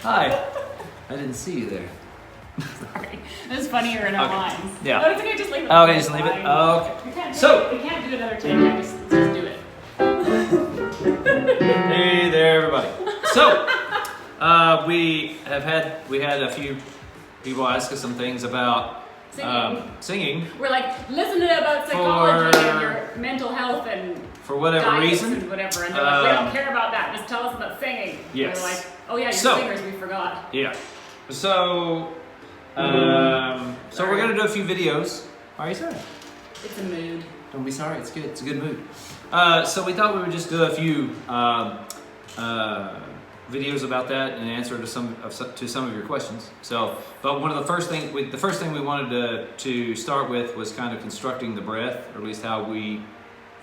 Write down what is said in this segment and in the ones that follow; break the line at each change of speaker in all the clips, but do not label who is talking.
Hi. I didn't see you there.
Sorry. It's funnier in our lines.
Yeah.
No, it's okay, just leave it.
Okay, just leave it? Oh, okay.
We can't
So-
we can't do another take, just do it.
Hey there, everybody. So, we had a few people ask us some things about singing.
We're like, listen to about psychology and your mental health and
for whatever
diets
reason.
and whatever, and they're like, we don't care about that. Just tell us about singing.
Yes.
And we're like, oh yeah, you're
So-
singers. We forgot.
Yeah. So, we're gonna do a few videos. Why are you sorry?
It's a mood.
Don't be sorry. It's good. It's a good mood. So we thought we would just do a few videos about that and answer to some of your questions. So, but one of the first thing we wanted to start with was kind of constructing the breath, or at least how we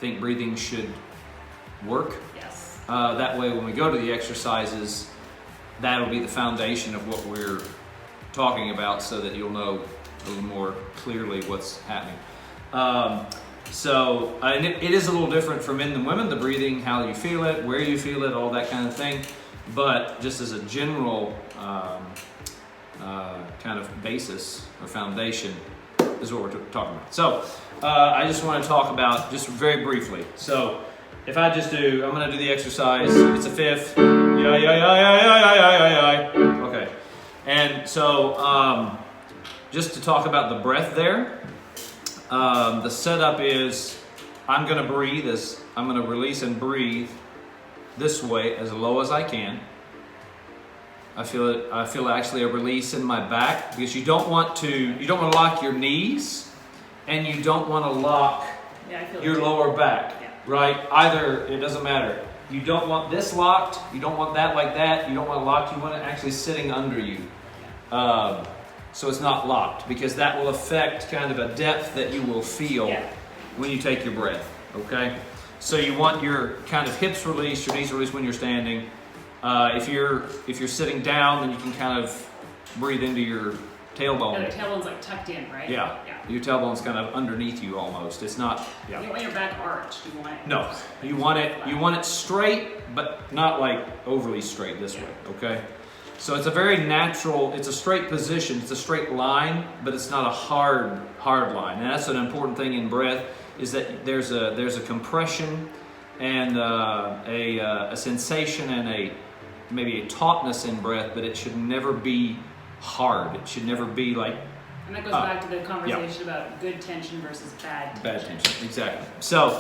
think breathing should work.
Yes.
That way, when we go to the exercises, that'll be the foundation of what we're talking about, so that you'll know a little more clearly what's happening. And it is a little different for men than women, the breathing, how you feel it, where you feel it, all that kind of thing. But just as a general kind of basis or foundation is what we're talking about. So I just want to talk about, just very briefly. So if I'm going to do the exercise. It's a fifth. Okay. And so just to talk about the breath there. The setup is I'm going to breathe I'm going to release and breathe this way as low as I can. I feel actually a release in my back, because you don't want to lock your knees, and you don't want to lock your lower back, right? Either, it doesn't matter. You don't want this locked, you don't want that like that, you don't want it locked, you want it actually sitting under you. So it's not locked, because that will affect kind of a depth that you will feel when you take your breath, okay? So you want your kind of hips released, your knees released when you're standing. If you're sitting down, then you can kind of breathe into your tailbone.
Yeah, the tailbone's like tucked in, right?
Yeah. Your tailbone's kind of underneath you almost. It's not. Yeah.
You don't want your back arched. You want it.
No, you want it straight, but not like overly straight this way. Okay. So it's a very natural. It's a straight position. It's a straight line, but it's not a hard line. And that's an important thing in breath, is that there's a compression and a sensation and maybe a tautness in breath, but it should never be hard. It should never be like.
And that goes back to the conversation about good tension versus bad tension.
Bad tension, exactly. So,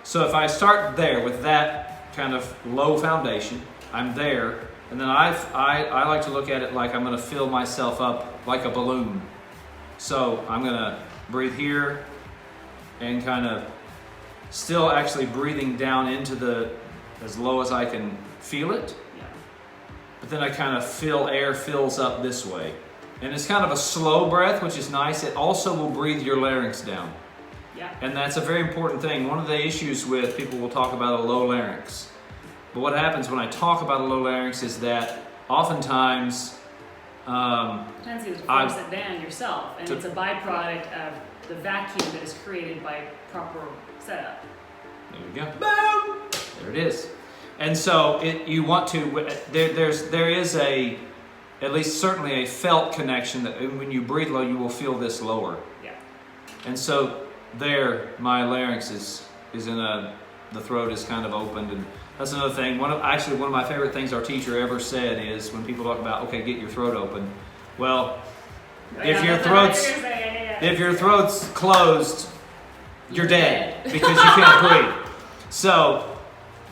so if I start there with that kind of low foundation, I'm there, and then I like to look at it like I'm going to fill myself up like a balloon. So I'm going to breathe here and kind of still actually breathing down into as low as I can feel it.
Yeah.
But then I kind of air fills up this way. And it's kind of a slow breath, which is nice. It also will breathe your larynx down.
Yeah.
And that's a very important thing. One of the issues with people will talk about a low larynx. But what happens when I talk about a low larynx is that oftentimes
tendency is to force it down yourself, and it's a byproduct of the vacuum that is created by proper setup.
There we go. Boom! There it is. And so you want to. There is at least certainly a felt connection that when you breathe low, you will feel this lower.
Yeah.
And so there, my larynx is in the throat is kind of opened, and that's another thing. One of my favorite things our teacher ever said is when people talk about, okay, get your throat open. Well, if your throat's closed, you're dead because you can't breathe. So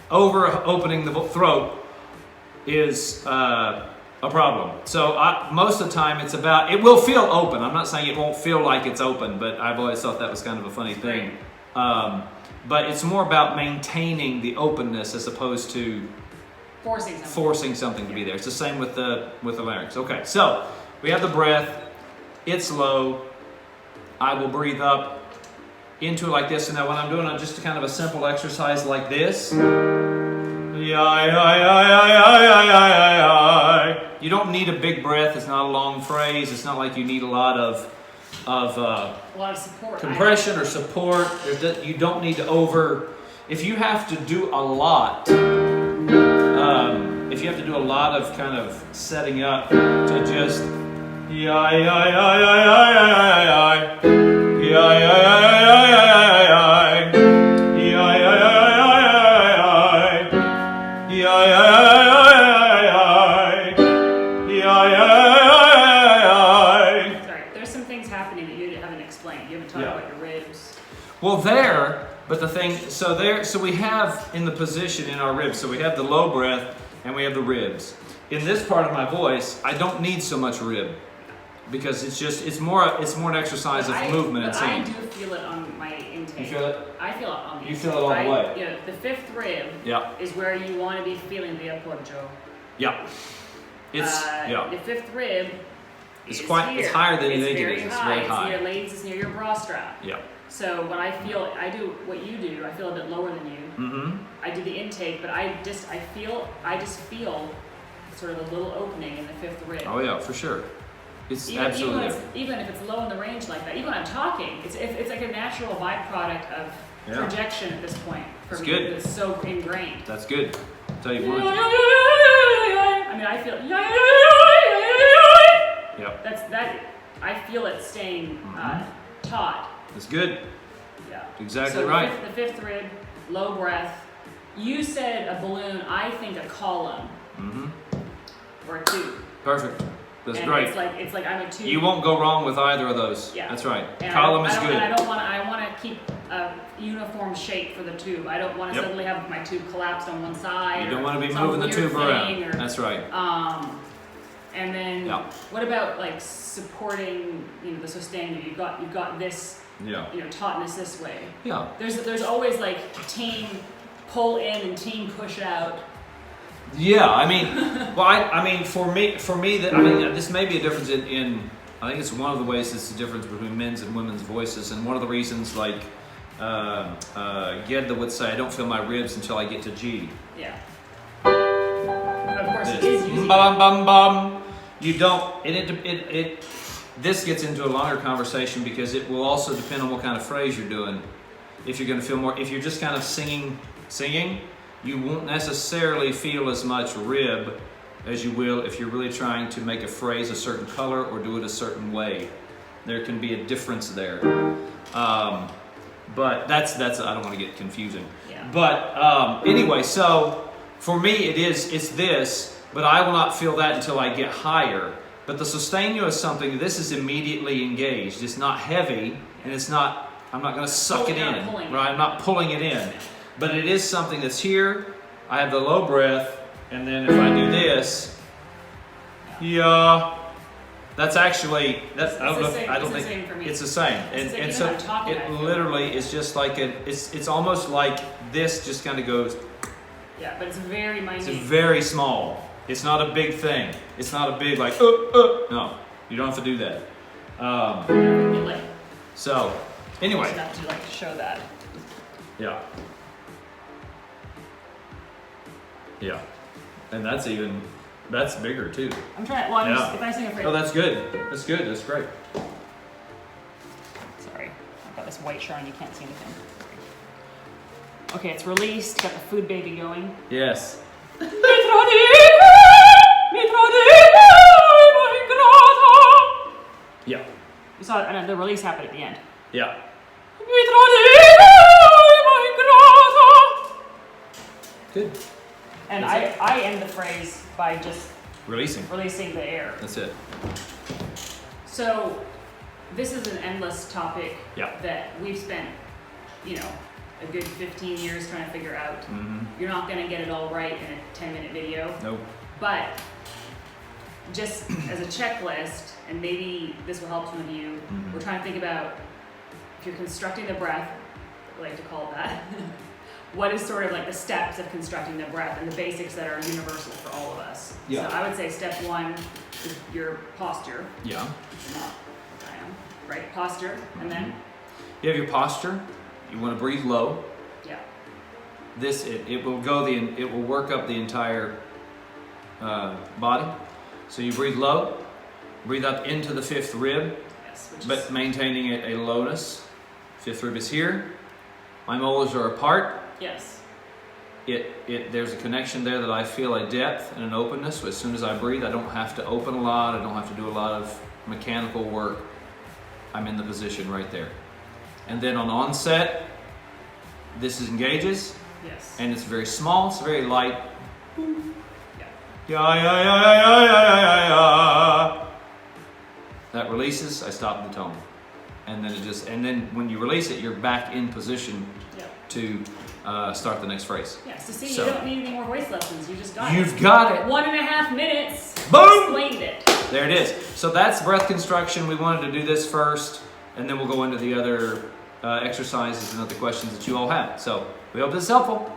over opening the throat is a problem. So most of the time it will feel open. I'm not saying it won't feel like it's open, but I've always thought that was kind of a funny thing. But it's more about maintaining the openness as opposed to forcing something to be there. It's the same with the larynx. Okay, so we have the breath. It's low. I will breathe up into it like this. And now when I'm doing just kind of a simple exercise like this, you don't need a big breath. It's not a long phrase. It's not like you need a lot of
support,
compression or support. You don't need to if you have to do a lot lot of kind of setting up to just
Sorry, there's some things happening that you haven't explained. You haven't talked about your ribs.
Well, but the thing, so we have in the position in our ribs, so we have the low breath and we have the ribs. In this part of my voice, I don't need so much rib because it's more an exercise of movement and
I
singing.
do feel it on my intake.
You feel it?
I feel it on the
You
intake.
feel it all the way?
Yeah, the fifth rib is where you want to be feeling the appoggio.
Yeah.
The fifth rib
It's
is
quite,
here.
it's higher than you think it
very
is. It's
high.
very high.
It's near, ladies, it's near your bra strap.
Yeah.
So when I do what you do, I feel a bit lower than you.
Mm-hmm.
I do the intake, but I just feel sort of a little opening in the fifth rib.
Oh yeah, for sure. It's absolutely different.
Even if it's low in the range like that, even when I'm talking, it's like a natural byproduct of projection at this point for me.
Good.
It's so ingrained.
That's good. I'll tell you one.
I mean, I feel.
Yep.
I feel it staying taut.
That's good.
Yeah.
Exactly
so
right.
The fifth rib, low breath. You said a balloon. I think a column.
Mm-hmm.
Or a tube.
Perfect. That's
and
great.
It's like I'm a tube.
You won't go wrong with either of those.
Yeah.
That's right.
And
Column is good.
And I want to keep a uniform shape for the tube. I don't want to suddenly have my tube collapsed on one side.
You don't want to be moving the tube around. That's right.
And then what about like supporting, the sustaining? You've got this, tautness this way.
Yeah.
There's always like team pull in and team push out.
Yeah, I mean, I mean, for me, this may be a difference in. I think it's one of the ways it's the difference between men's and women's voices, and one of the reasons, like Gedda would say, I don't feel my ribs until I get to G.
Yeah. But of course, it is using.
Bum bum bum. You don't. This gets into a longer conversation because it will also depend on what kind of phrase you're doing. If you're going to feel more, if you're just kind of singing, you won't necessarily feel as much rib as you will if you're really trying to make a phrase a certain color or do it a certain way. There can be a difference there. But that's I don't want to get confusing.
Yeah.
But anyway, so for me it's this, but I will not feel that until I get higher. But the sustaining is something, this is immediately engaged. It's not heavy, and I'm not going to suck it in, right? I'm not pulling it in. But it is something that's here. I have the low breath, and then if I do this, that's actually, I don't think it's the same. And so it literally is just like it's almost like this just kind of goes.
Yeah, but it's very minute.
It's very small. It's not a big thing. It's not a big like no. You don't have to do that. So anyway.
Enough to show that.
Yeah. Yeah. And that's bigger too.
I'm trying. Well, if I sing a phrase.
Oh, that's good. That's good. That's great.
Sorry, I've got this white shirt on. You can't see anything. Okay, it's released. Got the food baby going.
Yes. Yeah.
You saw the release happen at the end.
Yeah. Good.
And I end the phrase by just
releasing
the air.
That's it.
So this is an endless topic
Yeah.
that we've spent, a good 15 years trying to figure out.
Mm-hmm.
You're not going to get it all right in a 10-minute video.
Nope.
But just as a checklist, and maybe this will help some of you, we're trying to think about if you're constructing the breath, I like to call it that, what is sort of like the steps of constructing the breath and the basics that are universal for all of us.
Yeah.
So I would say step one is your posture.
Yeah.
Not I am. Right? Posture. And then?
You have your posture. You want to breathe low.
Yeah.
It will work up the entire body. So you breathe low, breathe up into the fifth rib, but maintaining a lowness. Fifth rib is here. My molars are apart.
Yes.
there's a connection there that I feel a depth and an openness. So as soon as I breathe, I don't have to open a lot. I don't have to do a lot of mechanical work. I'm in the position right there. And then on onset, this engages,
Yes.
and it's very small. It's very light.
Yeah.
Yeah. That releases. I stop the tone, and then when you release it, you're back in position
Yeah.
to start the next phrase.
Yeah. So see,
So-
you don't need any more voice lessons. You just got it.
You've got it.
1.5 minutes.
Boom!
Explained it.
There it is. So that's breath construction. We wanted to do this first, and then we'll go into the other exercises and other questions that you all have. So we hope this is helpful.